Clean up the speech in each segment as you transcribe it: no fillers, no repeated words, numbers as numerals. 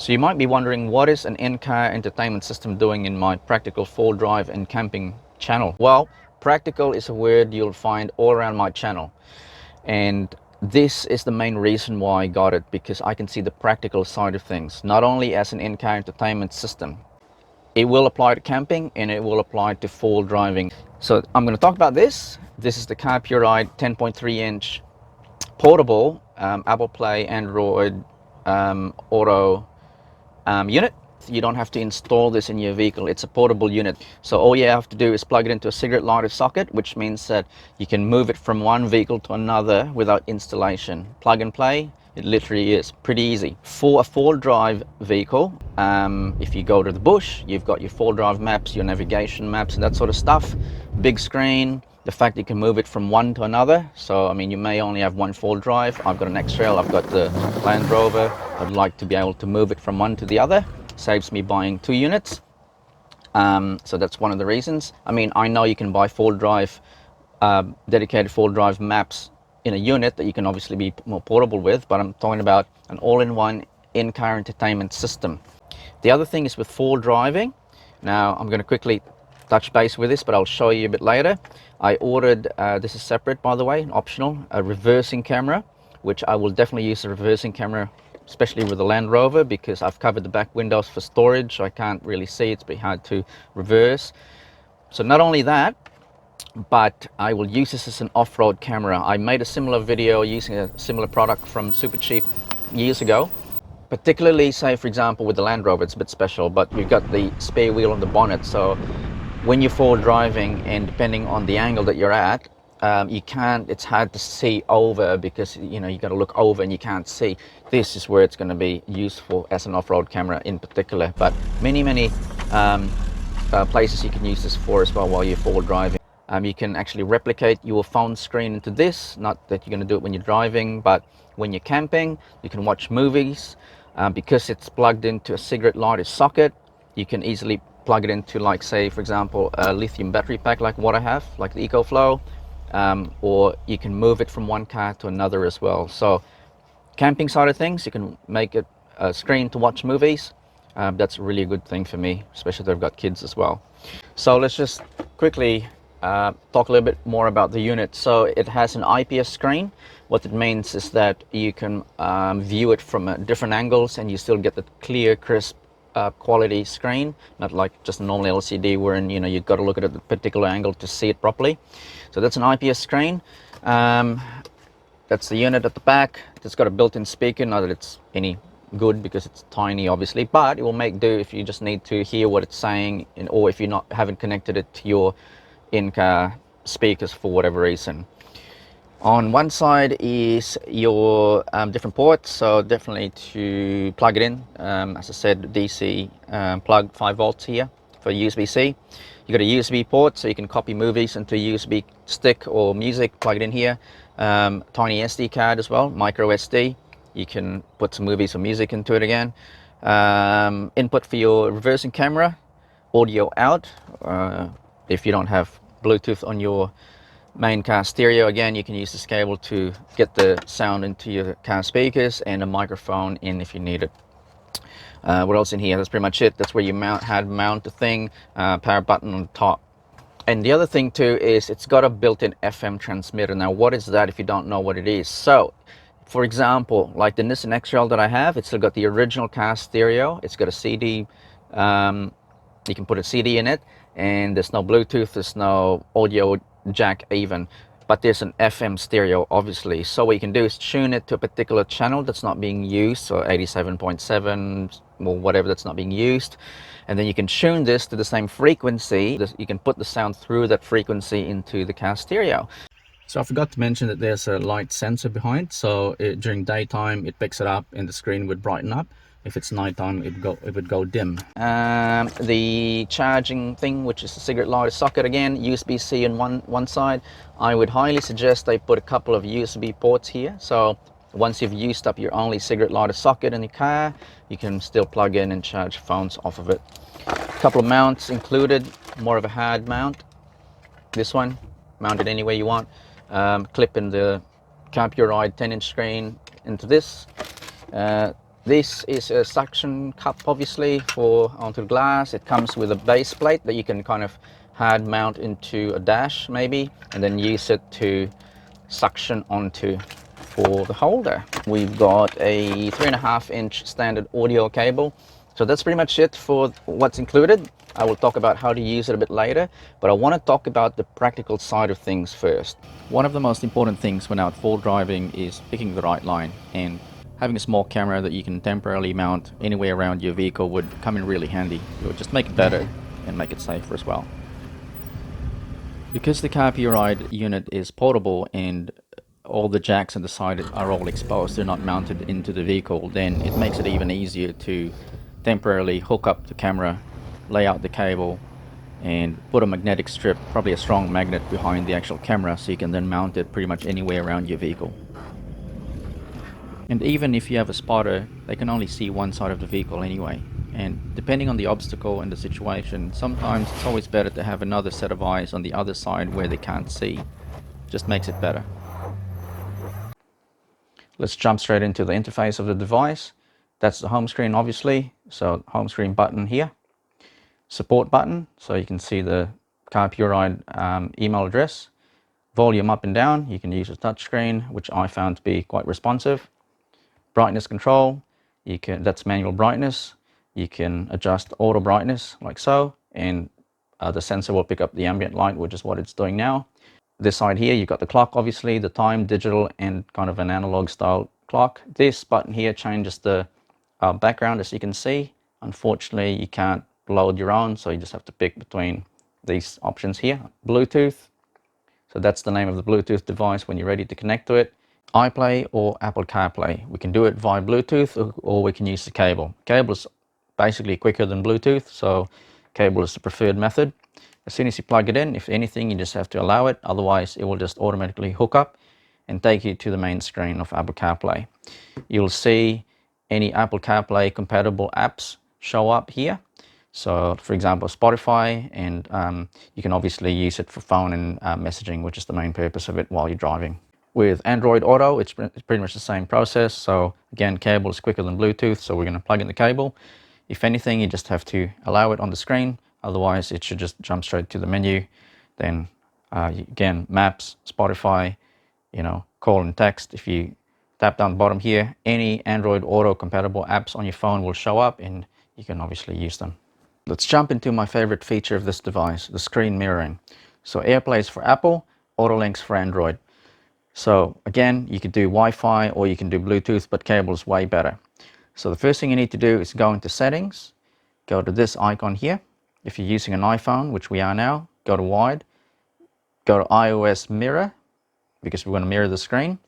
So you might be wondering, what is an in-car entertainment system doing in my practical 4-drive and camping channel? Well, practical is a word you'll find all around my channel. And this is the main reason why I got it, because I can see the practical side of things, not only as an in-car entertainment system. It will apply to camping and it will apply to 4 driving. So I'm going to talk about this. This is the Carpuride 10.3-inch portable Apple Play Android Auto unit. You don't have to install this in your vehicle. It's a portable unit. So all you have to do is plug it into a cigarette lighter socket, which means that you can move it from one vehicle to another without installation. Plug and play. It literally is pretty easy. For a 4-drive vehicle, if you go to the bush, you've got your 4-drive maps, your navigation maps and that sort of stuff. Big screen, the fact you can move it from one to another. So I mean, you may only have one 4-drive. I've got an X-Trail, I've got the Land Rover. I'd like to be able to move it from one to the other. Saves me buying 2 units. So that's one of the reasons. I mean, I know you can buy 4-drive, dedicated 4-drive maps in a unit that you can obviously be more portable with, but I'm talking about an all-in-one in-car entertainment system. The other thing is with 4 driving. Now I'm going to quickly touch base with this, but I'll show you a bit later. I ordered, this is separate by the way, optional, a reversing camera, which I will definitely use the reversing camera, especially with the Land Rover, because I've covered the back windows for storage. I can't really see, it's pretty hard to reverse. So not only that, but I will use this as an off-road camera. I made a similar video using a similar product from Super Cheap years ago. Particularly, say for example with the Land Rover, it's a bit special, but you've got the spare wheel on the bonnet. So when you're 4 driving, and depending on the angle that you're at, it's hard to see over, because you know you got to look over and you can't see. This is where it's going to be useful as an off-road camera in particular, but many places you can use this for as well while you're 4 driving. You can actually replicate your phone screen into this, not that you're going to do it when you're driving, but when you're camping you can watch movies. Because it's plugged into a cigarette lighter socket, you can easily plug it into, like say for example, a lithium battery pack like what I have, like the EcoFlow, or you can move it from one car to another as well. So camping side of things, you can make it a screen to watch movies. That's a really good thing for me, especially if I've got kids as well. So let's just quickly talk a little bit more about the unit. So it has an IPS screen. What it means is that you can view it from different angles and you still get the clear, crisp quality screen, not like just a normal LCD wherein you know you've got to look at it at a particular angle to see it properly. So that's an IPS screen. That's the unit at the back. It's got a built-in speaker, not that it's any good because it's tiny obviously, but it will make do if you just need to hear what it's saying, or if you haven't connected it to your in-car speakers for whatever reason. On one side is your different ports, so definitely to plug it in. As I said, DC plug 5 volts here for USB-C. You got a USB port, so you can copy movies into a USB stick or music, plug it in here. Tiny SD card as well, micro SD. You can put some movies or music into it again. Input for your reversing camera, audio out. If you don't have Bluetooth on your main car stereo, again you can use this cable to get the sound into your car speakers, and a microphone in if you need it. What else in here? That's pretty much it. That's where you mount the thing. Power button on top. And the other thing too is it's got a built-in FM transmitter. Now what is that if you don't know what it is? So for example, like the Nissan X-Trail that I have, it's still got the original car stereo. It's got a CD, you can put a CD in it, and there's no Bluetooth, there's no audio jack even, but there's an FM stereo obviously. So what you can do is tune it to a particular channel that's not being used, so 87.7 or whatever that's not being used, and then you can tune this to the same frequency. You can put the sound through that frequency into the car stereo. So I forgot to mention that there's a light sensor behind, so during daytime it picks it up and the screen would brighten up. If it's nighttime, it would go dim. The charging thing, which is the cigarette lighter socket, again, USB-C on one side. I would highly suggest they put a couple of USB ports here. So once you've used up your only cigarette lighter socket in your car, you can still plug in and charge phones off of it. A couple of mounts included, more of a hard mount. This one, mount it any way you want. Clip in the Carpuride 10-inch screen into this. This is a suction cup, obviously, for onto glass. It comes with a base plate that you can kind of hard mount into a dash maybe, and then use it to suction onto for the holder. We've got a 3.5-inch standard audio cable. So that's pretty much it for what's included. I will talk about how to use it a bit later, but I want to talk about the practical side of things first. One of the most important things when out full driving is picking the right line, and having a small camera that you can temporarily mount anywhere around your vehicle would come in really handy. It would just make it better and make it safer as well. Because the Carpuride unit is portable and all the jacks on the side are all exposed, they're not mounted into the vehicle, then it makes it even easier to temporarily hook up the camera, lay out the cable, and put a magnetic strip, probably a strong magnet, behind the actual camera, so you can then mount it pretty much anywhere around your vehicle. And even if you have a spotter, they can only see one side of the vehicle anyway. And depending on the obstacle and the situation, sometimes it's always better to have another set of eyes on the other side where they can't see. Just makes it better. Let's jump straight into the interface of the device. That's the home screen, obviously. So home screen button here. Support button, so you can see the Carpuride email address. Volume up and down, you can use a touch screen, which I found to be quite responsive. Brightness control, that's manual brightness. You can adjust auto brightness like so, and the sensor will pick up the ambient light, which is what it's doing now. This side here, you've got the clock, obviously, the time, digital, and kind of an analog style clock. This button here changes the background, as you can see. Unfortunately, you can't load your own, so you just have to pick between these options here. Bluetooth, so that's the name of the Bluetooth device when you're ready to connect to it. iPlay or Apple CarPlay. We can do it via Bluetooth, or we can use the cable. Cable is basically quicker than Bluetooth, so cable is the preferred method. As soon as you plug it in, if anything, you just have to allow it. Otherwise, it will just automatically hook up and take you to the main screen of Apple CarPlay. You'll see any Apple CarPlay compatible apps show up here. So, for example, Spotify, and you can obviously use it for phone and messaging, which is the main purpose of it while you're driving. With Android Auto, it's pretty much the same process. So again, cable is quicker than Bluetooth, so we're going to plug in the cable. If anything, you just have to allow it on the screen. Otherwise, it should just jump straight to the menu. Then again, Maps, Spotify, call and text. If you tap down the bottom here, any Android Auto compatible apps on your phone will show up, and you can obviously use them. Let's jump into my favorite feature of this device, the screen mirroring. So AirPlay is for Apple, AutoLinks for Android. So again, you could do Wi-Fi or you can do Bluetooth, but cable is way better. So the first thing you need to do is go into settings, go to this icon here. If you're using an iPhone, which we are now, go to wide, go to iOS mirror, because we're going to mirror the screen.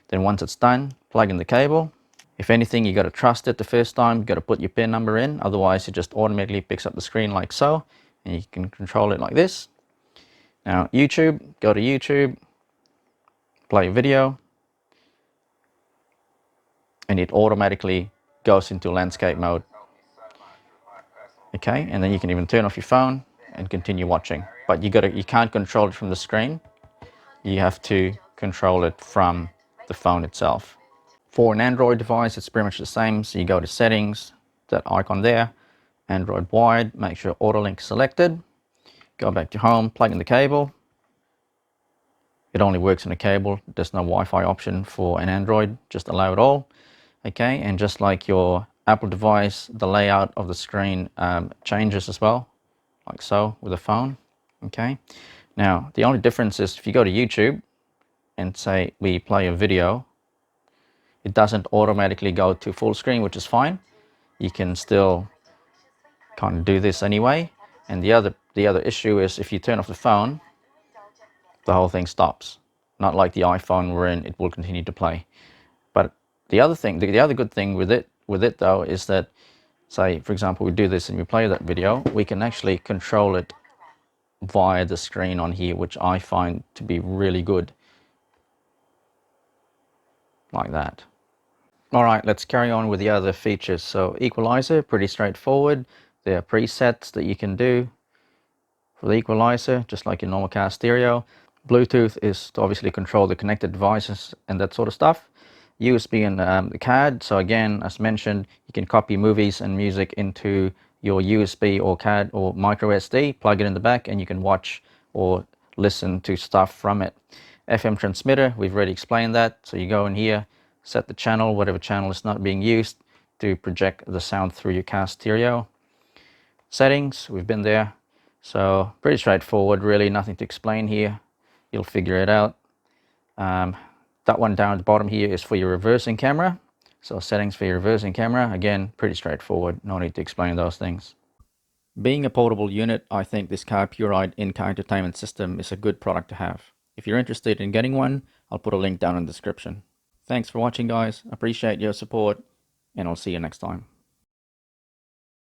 Then once it's done, plug in the cable. If anything, you got to trust it the first time. You got to put your PIN number in, otherwise it just automatically picks up the screen like so, and you can control it like this. Now YouTube, go to YouTube, play a video, and it automatically goes into landscape mode. Okay, and then you can even turn off your phone and continue watching. But you can't control it from the screen. You have to control it from the phone itself. For an Android device, it's pretty much the same. So you go to settings, that icon there, Android wide, make sure AutoLink selected, go back to home, plug in the cable. It only works on a cable. There's no Wi-Fi option for an Android, just allow it all. Okay, and just like your Apple device, the layout of the screen changes as well, like so with a phone. Okay, now the only difference is if you go to YouTube and say we play a video, it doesn't automatically go to full screen, which is fine. You can still kind of do this anyway. And the other issue is if you turn off the phone, the whole thing stops. Not like the iPhone wherein it will continue to play. But the other good thing with it though is that, say for example we do this and we play that video, we can actually control it via the screen on here, which I find to be really good. Like that. Alright, let's carry on with the other features. So equalizer, pretty straightforward. There are presets that you can do for the equalizer, just like your normal car stereo. Bluetooth is to obviously control the connected devices and that sort of stuff. USB and the card. So again, as mentioned, you can copy movies and music into your USB or card or micro SD, plug it in the back, and you can watch or listen to stuff from it. FM transmitter, we've already explained that. So you go in here, set the channel, whatever channel is not being used, to project the sound through your car stereo. Settings, we've been there. So pretty straightforward, really nothing to explain here. You'll figure it out. That one down at the bottom here is for your reversing camera. So settings for your reversing camera, again, pretty straightforward. No need to explain those things. Being a portable unit, I think this Carpuride in-car entertainment system is a good product to have. If you're interested in getting one, I'll put a link down in the description. Thanks for watching, guys. Appreciate your support, and I'll see you next time.